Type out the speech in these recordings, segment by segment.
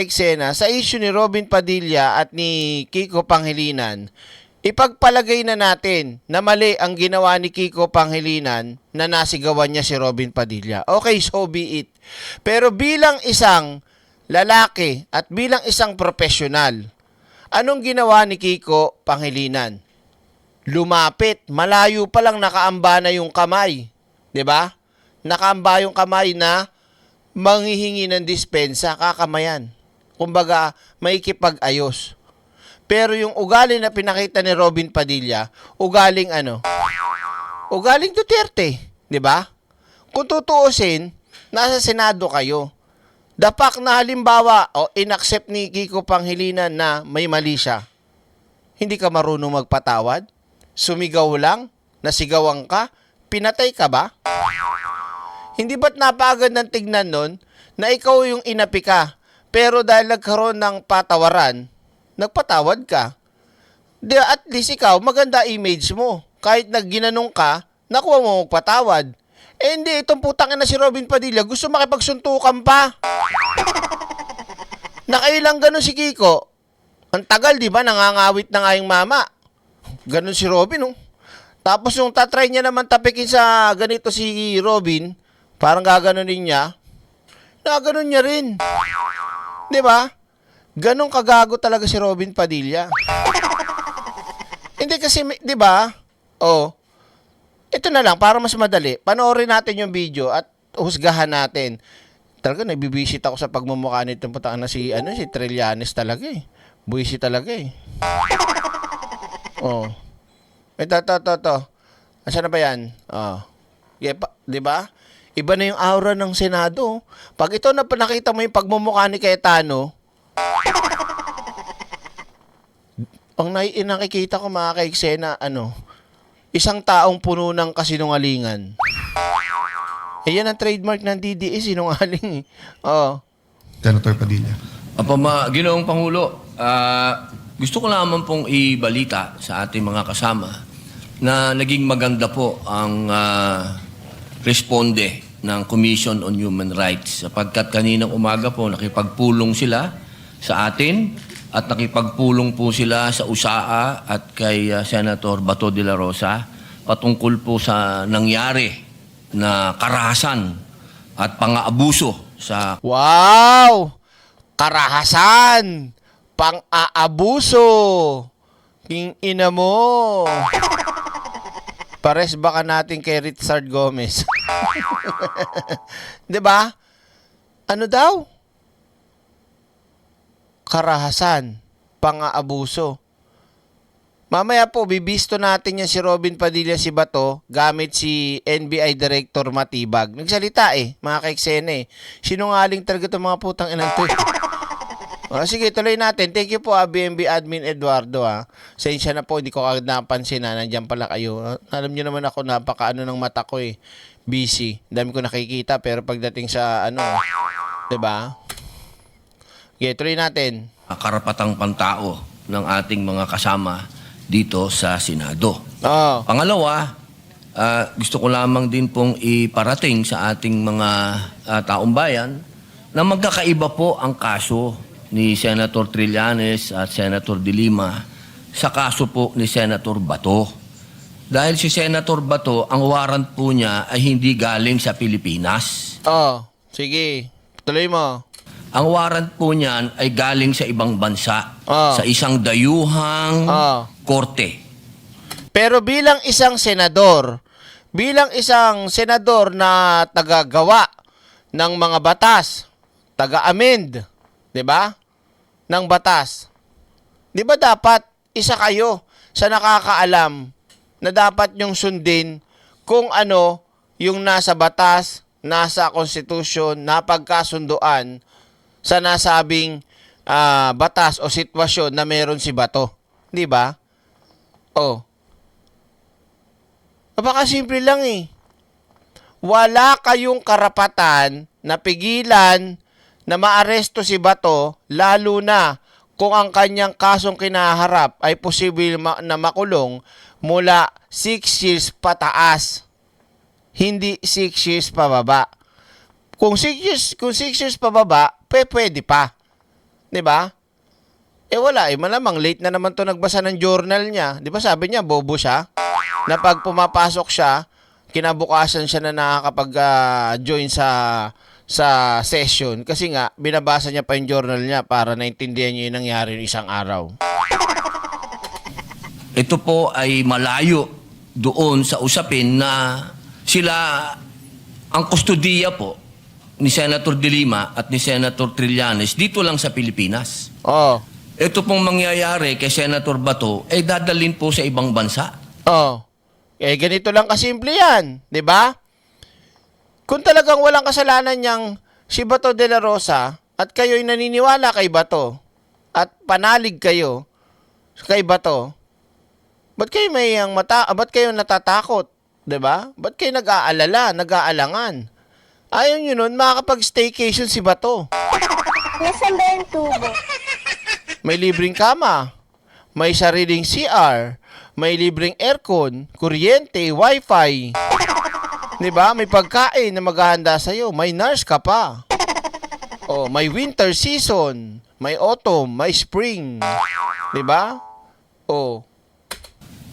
eksena sa issue ni Robin Padilla at ni Kiko Pangilinan, ipagpalagay na natin na mali ang ginawa ni Kiko Pangilinan na nasigawan niya si Robin Padilla. Okay, so be it. Pero bilang isang lalaki at bilang isang profesional, anong ginawa ni Kiko Pangilinan? Lumapit, malayo pa lang nakaamba na yung kamay. 'Di ba? Nakaamba yung kamay na manghihingi ng dispensa, kakamayan. Kumbaga, maikipag-ayos. Pero yung ugali na pinakita ni Robin Padilla, ugaling ano? Ugaling Duterte, 'di ba? Kung tutuusin, nasa Senado kayo. Dapat na halimbawa, inaccept ni Kiko Pangilinan na may mali siya. Hindi ka marunong magpatawad? Sumigaw lang? Nasigawan ka? Pinatay ka ba? Hindi ba't napagad ng tignan nun na ikaw yung inapi ka, pero dahil nagkaroon ng patawaran, nagpatawad ka? At least ikaw, maganda image mo. Kahit nagginanong ka, nakuha mo magpatawad. Eh hindi, itong putang na si Robin Padilla, gusto makipagsuntukan pa. Nakailang ganun si Kiko. Ang tagal, di ba? Nangangawit na nga yung mama. Ganun si Robin, oh. Tapos yung tatry niya naman tapikin sa ganito si Robin, parang gaganunin niya, naganon niya rin. Di ba? Ganun kagago talaga si Robin Padilla. Hindi kasi, di ba? Oh, ito na lang, para mas madali. Panoorin natin yung video at husgahan natin. Talaga, nabibisit ako sa pagmumukha nitong putang na si Trillanes talaga eh. Buwisit talaga eh. Oh. Ito. Asan na ba yan? Oh. Yeah, di ba? Iba na yung aura ng Senado. Pag ito na nakita mo yung pagmumukha ni Cayetano, ang nakikita ko mga kaiksena, isang taong puno ng kasinungalingan. Eh, yan ang trademark ng DDS, sinungaling. Oh. Senator Padilla. Ginoong Pangulo, gusto ko lamang pong ibalita sa ating mga kasama na naging maganda po ang responde ng Commission on Human Rights sapagkat kaninang umaga po nakipagpulong sila sa atin at nakipagpulong po sila sa USAA at kay Senator Bato de la Rosa patungkol po sa nangyari na karahasan at pang-aabuso sa... Wow! Karahasan! Pang-aabuso! King ina mo! Pares baka natin kay Richard Gomez. 'Di ba? Ano daw? Karahasan, pang-aabuso. Mamaya po, bibisto natin yan si Robin Padilla, si Bato, gamit si NBI Director Matibag. Nagsalita mga kaiksene Sinungaling talaga itong mga putang inang to. Sige, tuloy natin. Thank you po, BMB Admin Eduardo. Sensya na po, hindi ko agad napansin na nandiyan pala kayo. Alam niyo naman ako, napakaano ng mata ko busy. Dami ko nakikita, pero pagdating sa 'di ba? Okay, tuloy natin. Karapatang pantao ng ating mga kasama dito sa Senado. Oh. Pangalawa, gusto ko lamang din pong iparating sa ating mga taong bayan na magkakaiba po ang kaso ni Senator Trillanes at Senator De Lima sa kaso po ni Senator Bato. Dahil si Senator Bato, ang warrant po niya ay hindi galing sa Pilipinas. Oh, sige. Tuloy mo. Ang warrant po niyan ay galing sa ibang bansa, sa isang dayuhang korte. Pero bilang isang senador na tagagawa ng mga batas, taga-amend, 'di ba? Ng batas. 'Di ba dapat isa kayo sa nakakaalam na dapat yung sundin kung ano yung nasa batas, nasa konstitusyon, napagkasunduan sa nasabing batas o sitwasyon na meron si Bato. 'Di ba? Oh. Napakasimple lang Wala kayong karapatan na pigilan na maaresto si Bato, lalo na kung ang kanyang kasong kinaharap ay posible na makulong mula 6 years pataas. Hindi 6 years pababa. Kung 6 years pababa, pwede pa. 'Di ba? Wala malamang late na naman 'to nagbasa ng journal niya. 'Di ba sabi niya bobo siya? Na pag pumapasok siya, kinabukasan siya na nakakapag-join sa session kasi nga binabasa niya pa yung journal niya para naintindihan niya yung nangyari ng isang araw. Ito po ay malayo doon sa usapin na sila ang kustudiya po ni Senator De Lima at ni Senator Trillanes dito lang sa Pilipinas. Oh. Ito pong mangyayari kay Senator Bato ay dadalhin po sa ibang bansa. Oh. Ganito lang kasimple yan, 'di ba? Kung talagang walang kasalanan niyang si Bato de la Rosa at kayo'y naniniwala kay Bato at panalig kayo kay Bato, ba't kayo ba't kayo natatakot, 'di ba? Ba't kayo nag-aalala, nag-aalangan? Ayaw nyo nun, makakapag-staycation si Bato. Nasaan ba yung tubo? May libreng kama, may sariling CR, may libreng aircon, kuryente, wifi. 'Di ba? May pagkain na maghahanda sa iyo, may nurse ka pa. Oh, may winter season, may autumn, may spring. 'Di ba? Oh.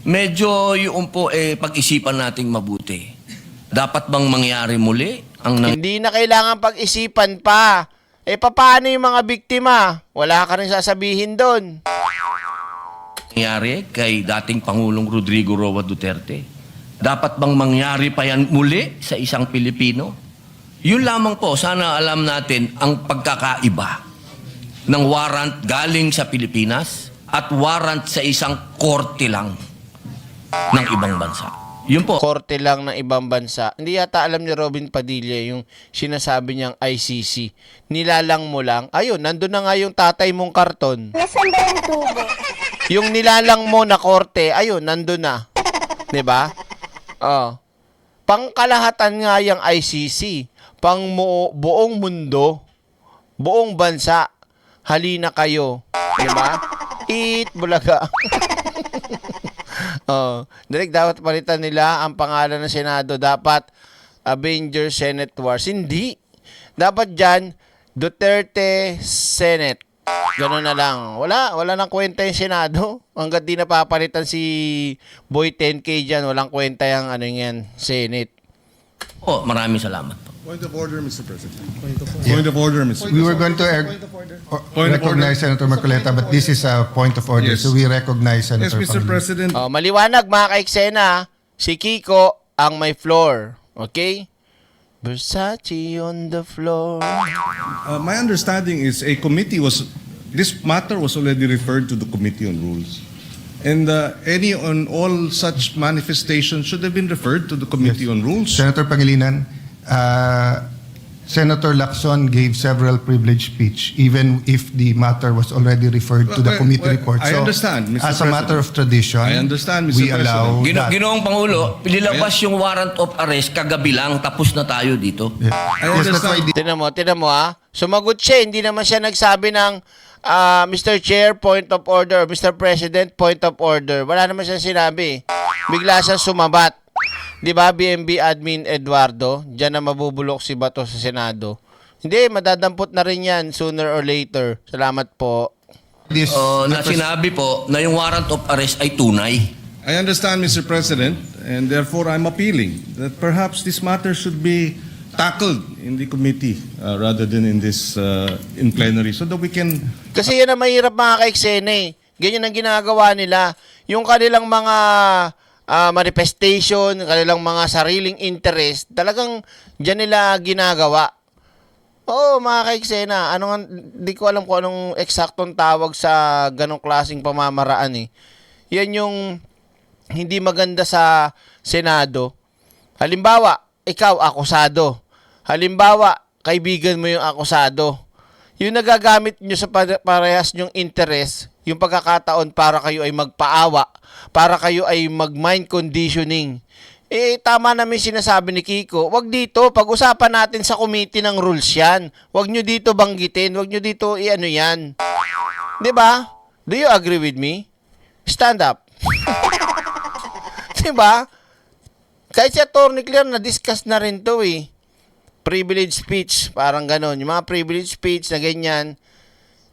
Medyo yung po pag-isipan nating mabuti. Dapat bang mangyari muli ang Hindi na kailangan pag-isipan pa. Paano yung mga biktima? Wala ka rin sasabihin doon. nangyari kay dating Pangulong Rodrigo Roa Duterte? Dapat bang mangyari pa yan muli sa isang Pilipino? Yun lamang po, sana alam natin ang pagkakaiba ng warrant galing sa Pilipinas at warrant sa isang korte lang ng ibang bansa. Yun po. Korte lang ng ibang bansa. Hindi yata alam ni Robin Padilla yung sinasabi niyang ICC. Nilalang mo lang. Ayun, nandun na nga yung tatay mong karton. Nasaan ba yung tubo? Yung nilalang mo na korte, ayun, nandun na. 'Di ba? Oh. Pangkalahatan nga yung ICC. Buong mundo, buong bansa, halina kayo. 'Di ba? Eat bulaga. Oh, direct dapat palitan nila ang pangalan ng Senado. Dapat Avengers Senate Wars. Hindi. Dapat dyan, Duterte Senate. Ganun na lang. Wala nang kwenta yung Senado. Hanggat di napapalitan si Boy 10K dyan, walang kwenta yung Senate. Oh, maraming salamat po. Point of order, Mr. President. Point of order, Mr. We were going to Point of recognize Senator Marcoleta, but this is a point of order, Yes. so we recognize Yes, Senator Mr. Pangilinan. President. Oh, maliwanag mga kaiksena, si Kiko ang may floor. Okay? Versace on the floor. My understanding is this matter was already referred to the Committee on Rules. And any on all such manifestations should have been referred to the Committee on Rules. Senator Pangilinan, Senator Lacson gave several privileged speech, even if the matter was already referred to the committee report. I understand, Mr. As a matter of tradition, I understand, Mr. we allow that. Ginoong Pangulo, nilabas yung warrant of arrest kagabi lang, tapos na tayo dito. Yes, I that's why understand. Tinan mo ha. Sumagot siya, hindi naman siya nagsabi ng Mr. Chair, point of order, Mr. President, point of order. Wala naman siya sinabi. Bigla siyang sumabat. 'Di ba, BMB Admin Eduardo? Diyan na mabubulok si Bato sa Senado. Hindi, madadampot na rin yan sooner or later. Salamat po. this Na sinabi po na yung warrant of arrest ay tunay. I understand, Mr. President, and therefore I'm appealing that perhaps this matter should be tackled in the committee rather than in plenary so that we can. Kasi yan ang mahirap mga kaiksena eh. Ganyan ang ginagawa nila. Yung kanilang mga manifestation, kanilang mga sariling interest, talagang dyan nila ginagawa. Oo, mga kaiksena, di ko alam kung anong eksaktong tawag sa ganong klaseng pamamaraan eh. Yan yung hindi maganda sa Senado. Halimbawa, ikaw akusado. Halimbawa, kaibigan mo yung akusado. Yung nagagamit nyo sa parehas nyong interest, yung pagkakataon para kayo ay magpaawa, para kayo ay mag-mind conditioning. Tama namin sinasabi ni Kiko, wag dito, pag-usapan natin sa committee ng rules yan. Wag nyo dito banggitin, wag nyo dito i-ano yan. 'Di ba? Do you agree with me? Stand up. 'Di ba? Kahit si Atty. Claire na-discuss na rin to eh. Privilege speech, parang ganon. Yung mga privilege speech na ganyan,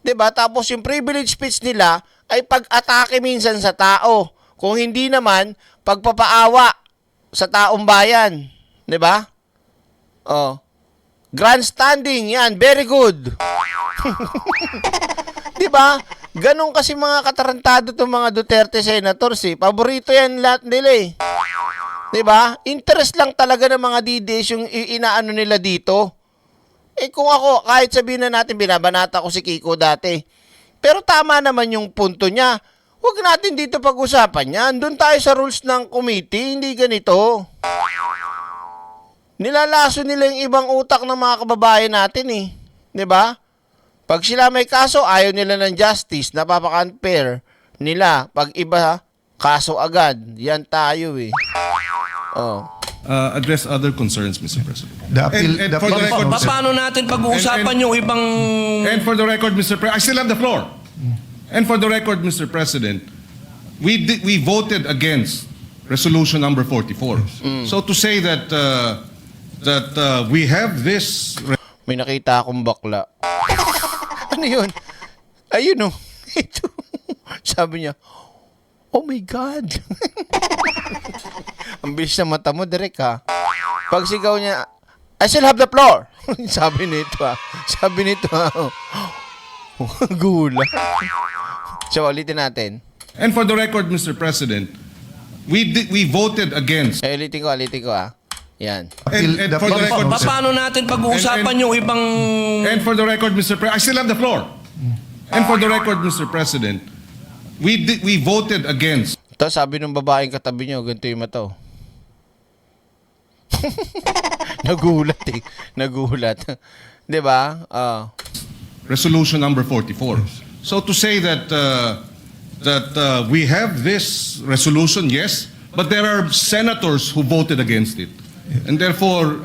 'Di ba? Tapos yung privilege speech nila ay pag-atake minsan sa tao. Kung hindi naman, pagpapaawa sa taong bayan. 'Di ba? Oh. Grandstanding, yan. Very good. 'Di ba? Ganon kasi mga katarantado itong mga Duterte senators eh. Paborito yan lahat nila eh. 'Di ba? Interest lang talaga ng mga DDS yung inaano nila dito. Eh kung ako, kahit sabihin na natin binabanata ko si Kiko dati. Pero tama naman yung punto niya. Huwag natin dito pag-usapan yan. Doon tayo sa rules ng committee, hindi ganito. Nilalaso nila yung ibang utak ng mga kababayan natin eh. 'Di ba? Pag sila may kaso, ayaw nila ng justice, napapaka-unfair nila. Pag iba, kaso agad. Yan tayo eh. Oh. Address other concerns, Mr. President. The appeal, And the for the appeal- record, Paano natin pag-uusapan yung ibang... And for the record, Mr. President, I still have the floor. And for the record, Mr. President, we voted against resolution number 44. So to say that we have this May nakita akong bakla. Ano yun? Ayun oh. Ito. Sabi niya, oh my God. Ang bilis na mata mo, Derek ha. Pag sigaw niya, I still have the floor. Sabi nito ha. Sabi nito ha. Gula. So, ulitin natin. And for the record, Mr. President, we voted against. Ulitin ko ha. Yan. And for the record, Paano natin pag-uusapan yung ibang... And for the record, Mr. President, I still have the floor. And for the record, Mr. President, we voted against. Ito, sabi ng babaeng katabi niyo, ganito yung mata. Oh. Nagulat eh. Nagulat. 'Di ba? Resolution number 44. So to say that we have this resolution, yes, but there are senators who voted against it, and therefore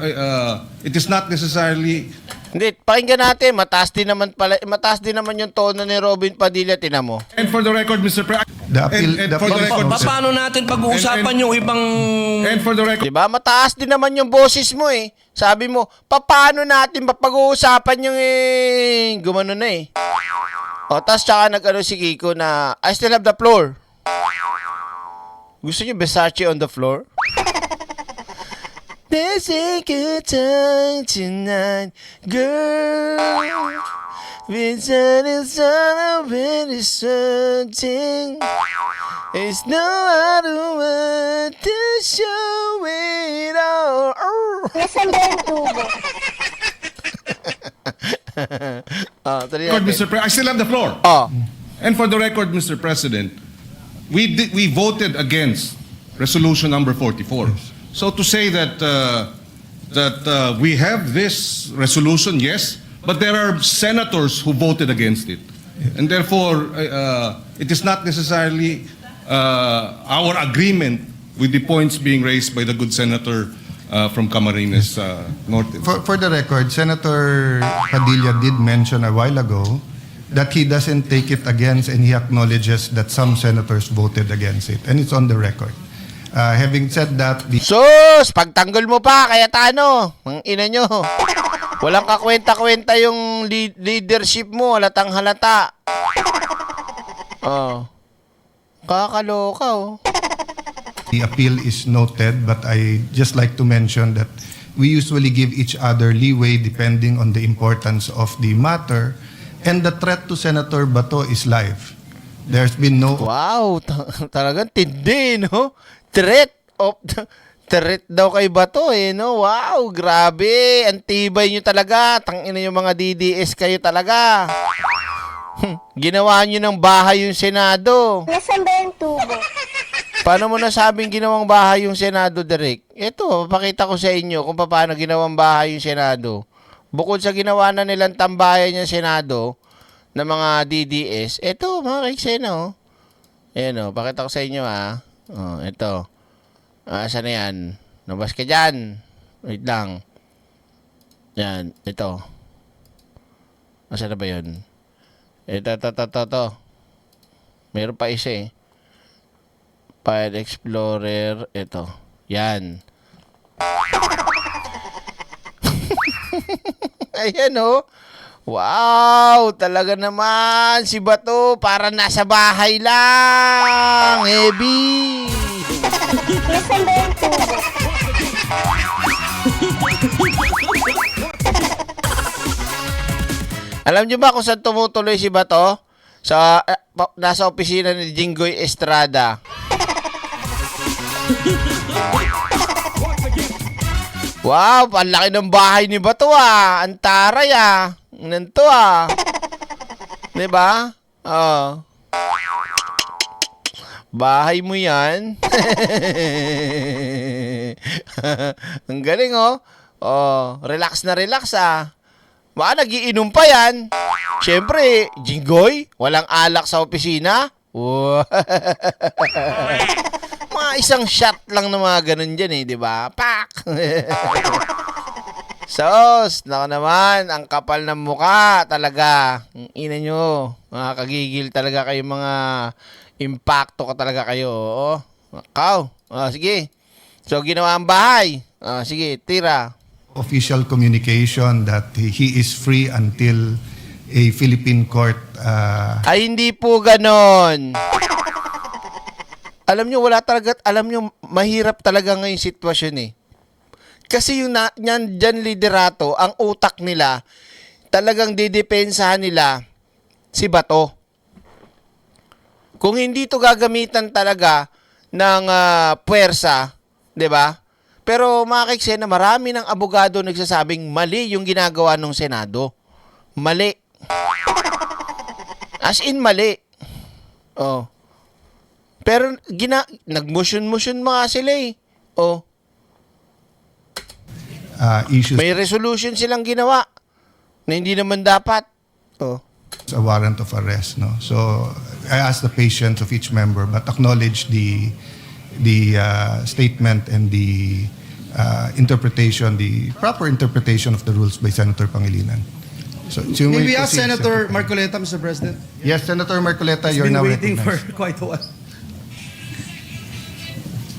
it is not necessarily. Hindi, pakinggan natin. Mataas din naman yung tono ni Robin Padilla, tinan mo. And for the record, Mr. President, The appeal- and the for the appeal- record, Paano natin pag-uusapan yung ibang... and for the record, 'Di ba? Mataas din naman yung boses mo eh. Sabi mo, paano natin mapag-uusapan yung gumano na eh. O, tas tsaka nag-ano si Kiko na, I still have the floor. Gusto niyo Versace on the floor? There's a good time tonight, girl. Vincent is on a really something. It's no other way to show it all. Nasaan ba yung tubo? Tuloy record, natin. Mr. President, I still have the floor. And for the record, Mr. President, we voted against resolution number 44. So to say that we have this resolution, yes, but there are senators who voted against it, and therefore it is not necessarily our agreement with the points being raised by the good senator from Camarines Norte. For the record, Senator Padilla did mention a while ago that he doesn't take it against and he acknowledges that some senators voted against it. And it's on the record. Having said that, the Sus! Pagtanggol mo pa, kaya tano. Ang ina nyo. Walang kakwenta-kwenta yung leadership mo. Halatang halata. Oh. Kakaloka oh. The appeal is noted, but I just like to mention that we usually give each other leeway depending on the importance of the matter, and the threat to Senator Bato is live. There's been no Wow, talagang tindi, no? Threat daw kay Bato eh, no? Wow, grabe. Antibay nyo talaga. Tangina yung mga DDS kayo talaga. Ginawa nyo ng bahay yung Senado. Nasaan ba yung tubo? Paano mo nasabing ginawang bahay yung Senado, Derek? Ito, papakita ko sa inyo kung paano ginawang bahay yung Senado. Bukod sa ginawa na nilang tambayan yung Senado ng mga DDS, ito, mga kaiksena, oh. Ayan, oh, pakita ko sa inyo, ah. Oh, ito. Saan na yan? Nabas ka dyan. Wait lang. Yan, ito. Saan na ba yun? Ito. Meron pa isa eh. File Explorer, ito. Yan. Ayan oh. Wow, talaga naman si Bato para nasa bahay lang. Heavy. Nasaan ba yung tubo? Alam niyo ba kung saan tumutuloy si Bato? Sa nasa opisina ni Jinggoy Estrada. Wow, ang laki ng bahay ni Bato ah. Ang taray ah. Nanto ah. 'Di ba? Oh. Bahay mo 'yan. Ang galing oh. Oh, relax na relax ah. Baka nagiinom pa yan. Siyempre, Jinggoy, walang alak sa opisina. Wow. Mga isang shot lang ng mga ganun dyan eh, di ba? Pak! Sos, naka naman, ang kapal ng muka talaga. Ang ina nyo, mga kagigil talaga kayo, mga impacto ka talaga kayo. Oo. Makaw. Sige. So, ginawa ang bahay. Sige, tira. Official communication that he is free until a Philippine court Ay, hindi po ganon. Alam nyo, mahirap talaga ngayong sitwasyon eh. Kasi yung dyan liderato, ang utak nila, talagang didepensahan nila si Bato. Kung hindi to gagamitan talaga ng puwersa, 'di ba? Pero mga kaiksena, marami ng abogado nagsasabing mali yung ginagawa ng Senado. Mali. As in mali. Oh. Pero nag-motion mga sila eh. Oh. issues May resolution silang ginawa na hindi naman dapat. Oh. a warrant of arrest. No? So I asked the patience of each member, but acknowledge the statement and the interpretation, the proper interpretation of the rules by Senator Pangilinan. So you May may we ask proceed, Senator Secretary. Marcoleta, Mr. President? Yes, Senator Marcoleta, He's you're been now waiting for recognized. quite a while.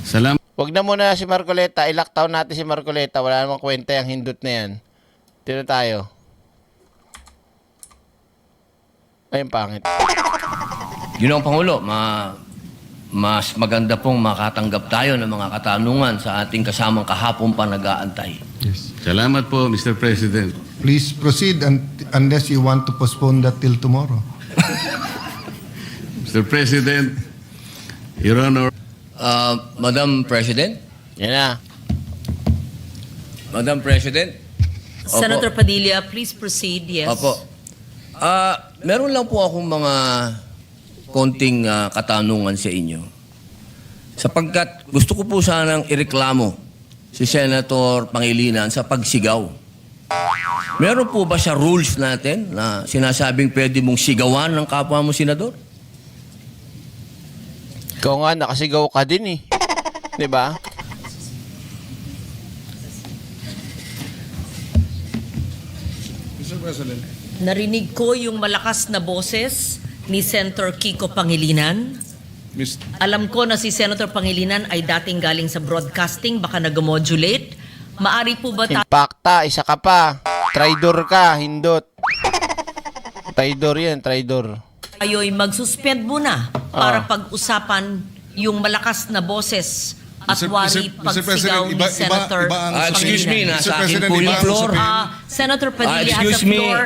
Salamat Wag na muna si Marcoleta. Ilaktaw natin si Marcoleta. Wala namang kwenta yung hindot na yan. Tino tayo. Ayun, pangit. Yun ang Pangulo, mas maganda pong makatanggap tayo ng mga katanungan sa ating kasamang kahapon pa nag-aantay. Yes. Salamat po, Mr. President. Please proceed unless you want to postpone that till tomorrow. Mr. President, Your Honor, Madam President? Yan na. Madam President? Opo. Senator Padilla, please proceed. Yes. Opo. Meron lang po akong mga konting katanungan sa inyo. Sapagkat gusto ko po sanang ireklamo si Senator Pangilinan sa pagsigaw. Meron po ba sa rules natin na sinasabing pwede mong sigawan ng kapwa mo senador? Ikaw nga, nakasigaw ka din eh. 'Di ba? Mr. President. Narinig ko yung malakas na boses ni Senator Kiko Pangilinan. Alam ko na si Senator Pangilinan ay dating galing sa broadcasting, baka nag-modulate. Maari po ba Impacta, isa ka pa. Traidor ka, hindot. Traidor yan, traidor. tayo'y mag-suspend muna para pag-usapan yung malakas na boses at wari Mr. pagsigaw President, ni Senator iba ang Excuse me, Pangilinan. nasa Mr. akin President, po iba yung ang floor. sasabihin. Senator Padilla has excuse the me. floor.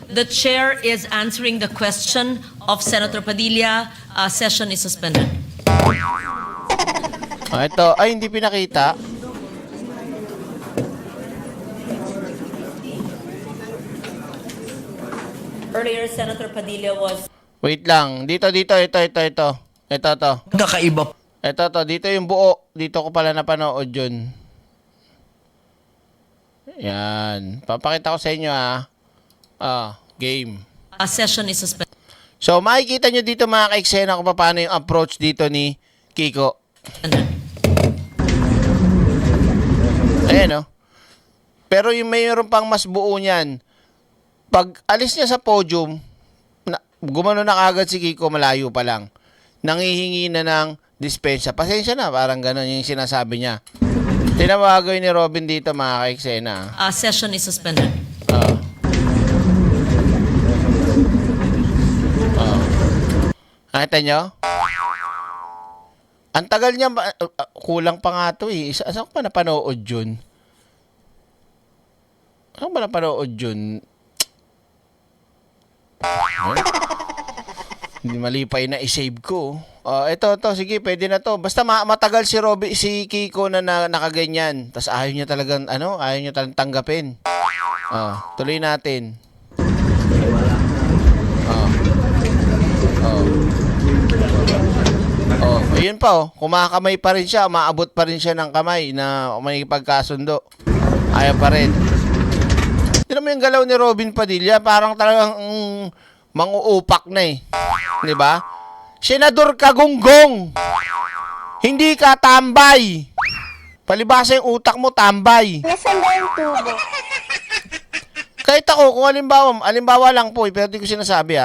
The chair is answering the question of Senator Padilla. Session is suspended. Ito, ay hindi pinakita. Earlier, Senator Padilla was... Wait lang. Ito. Ito. Kakaiba Ito. Dito yung buo. Dito ko pala napanood yun. Yan. Papakita ko sa inyo game. A session is suspended. So, makikita nyo dito mga ka-eksena kung paano yung approach dito ni Kiko. Ayan, oh. Pero yung mayroon pang mas buo niyan, pag alis niya sa podium, gumano na kagad si Kiko, malayo pa lang. Nangihingi na ng dispensa. Pasensya na, parang gano'n yung sinasabi niya. Tinawagay ni Robin dito mga ka-eksena. A session is suspended. Nakita nyo? Ang tagal niya, kulang pa nga to eh. Saan ko pa napanood yun? Saan ko pa napanood yun? Hindi mali pa na-save ko. Ito, sige, pwede na to. Basta matagal si Kiko na nakaganyan. Tapos ayaw niya talagang tanggapin. Tuloy natin. Ayun pa kumakamay pa rin siya, umaabot pa rin siya ng kamay na may pagkasundo. Ayaw pa rin. Tignan mo yung galaw ni Robin Padilla, parang talagang manguupak na eh. 'Di ba? Senador ka gunggong. Hindi ka tambay. Palibasa yung utak mo tambay. Nasaan ba yung tubo? Kahit ako, kung halimbawa lang po, pero di ko sinasabi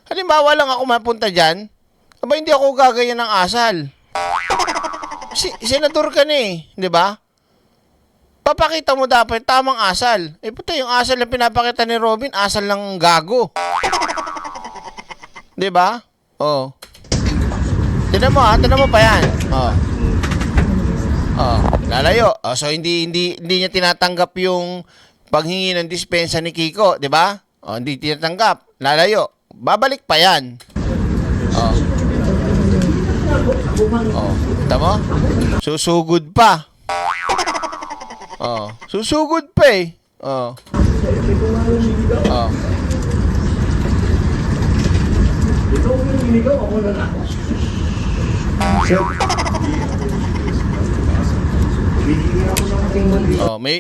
halimbawa lang ako mapunta dyan, aba hindi ako gagayan ng asal. Senador ka na eh, di ba? Papakita mo dapat tamang asal. Puta, yung asal na pinapakita ni Robin, asal ng gago. Di ba? Tinan mo pa yan. Lalayo. So hindi niya tinatanggap yung paghingi ng dispensa ni Kiko, di ba? Hindi tinatanggap. Lalayo. Babalik pa yan. Kita mo? Susugod pa. Susugod pa eh.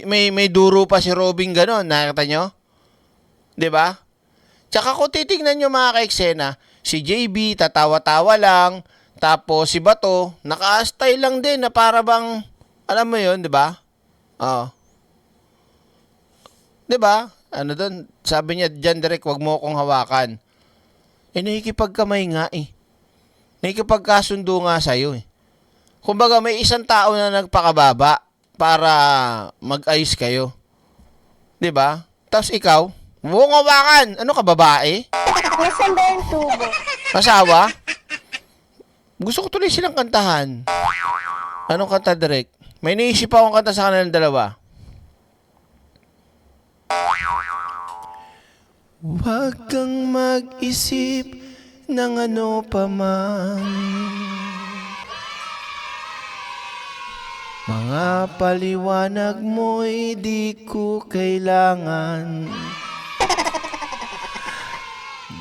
May duro pa si Robin ganon, nakita nyo? 'Di ba? Tsaka kung titingnan nyo mga ka-eksena, si JB tatawa-tawa lang, tapos si Bato naka-style lang din na para bang alam mo 'yon, 'di ba? 'Di ba? Ano doon? Sabi niya diyan direct, wag mo akong hawakan. Nakikipagkamay nga eh. Nakikipagkasundo nga sa'yo eh. Kumbaga may isang tao na nagpakababa para mag-ayos kayo. 'Di ba? Tapos ikaw, huwag hawakan. Ano ka, babae? Nasaan ba yung tubo? Asawa? Gusto ko tuloy silang kantahan. Anong kanta, direct? May naisip akong kanta sa kanilang dalawa. Huwag kang mag-isip ng ano pa man. Mga paliwanag mo'y di ko kailangan.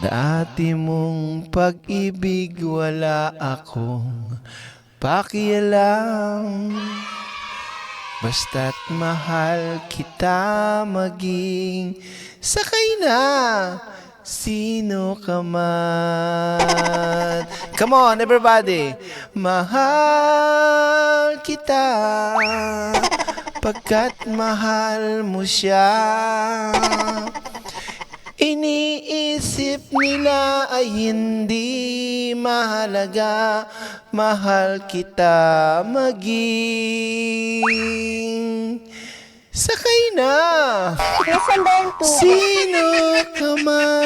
Dati mong pag-ibig wala akong pakialam. Basta't mahal kita, maging sakay na sino ka man. Come on, everybody. Mahal kita pagkat mahal mo siya. Iniisip nila ay hindi mahalaga. Mahal kita, maging sakay na Nasaan ba yung tubo? sino ka man.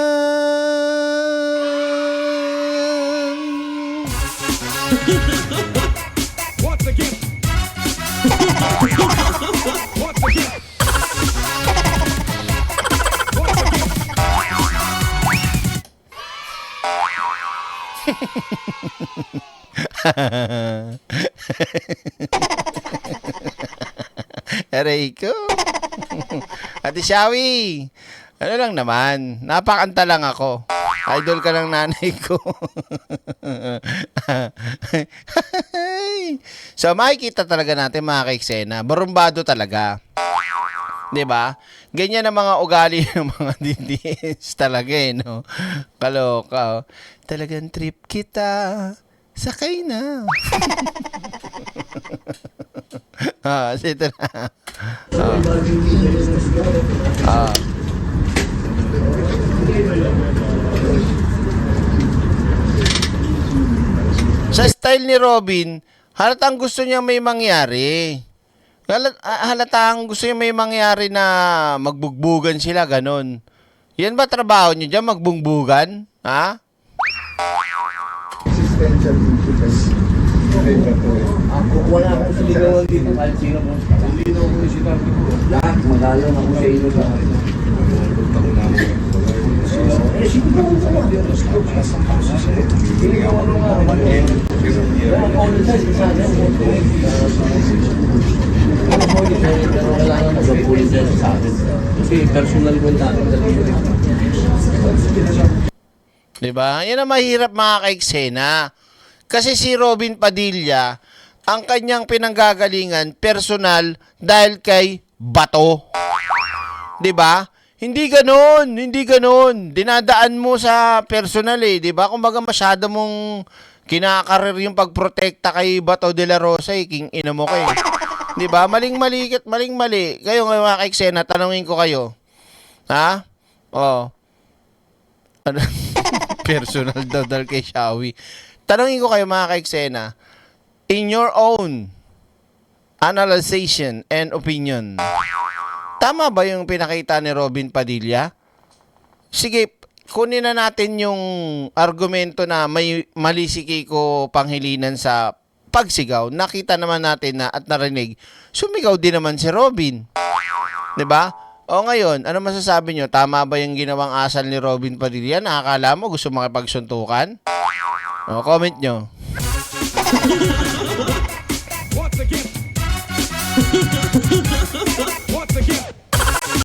Aray ko. Ate Shawi, ano lang naman, napakanta lang ako. Idol ka ng nanay ko. So makikita talaga natin mga ka-eksena, barumbado talaga. 'Di ba? Ganyan ang mga ugali ng mga DDS talaga no. Kaloka. Talagang trip kita. Sakay na. Ito na. Sa style ni Robin, halatang gusto niya may mangyari. Halatang gusto niya may mangyari na magbugbugan sila, ganon. Yan ba trabaho niyo dyan, magbungbugan? Ha? Wala akong siligawan dito kahit sino po. Siligaw ko si Tati ko. Lahat, magalang ako sa inyo sa akin. Siligaw ko sa mga siligaw ko nga. Kaya apologize sa akin. Wala na mag-apologize sa akin. Kasi personal ko natin dalawa. Diba? Yan ang mahirap mga kaiksena. Kasi si Robin Padilla, ang kanyang pinanggagalingan personal dahil kay Bato. 'Di ba? Hindi ganoon. Dinadaan mo sa personal 'di ba? Kumbaga masyado mong kinakarir yung pagprotekta kay Bato de la Rosa, king ina mo kay. 'Di ba? Maling-mali. Kayo mga kaiksena, tanungin ko kayo. Ha? Oh. Ano? Personal daw dahil kay Shawi. Tanungin ko kayo mga kaiksena, in your own analyzation and opinion, tama ba yung pinakita ni Robin Padilla? Sige, kunin na natin yung argumento na may mali si Kiko Panghilinan sa pagsigaw. Nakita naman natin na at narinig, sumigaw din naman si Robin. 'Di ba? O ngayon, ano masasabi nyo? Tama ba yung ginawang asal ni Robin Padilla? Nakakala mo gusto makipagsuntukan? O, comment nyo.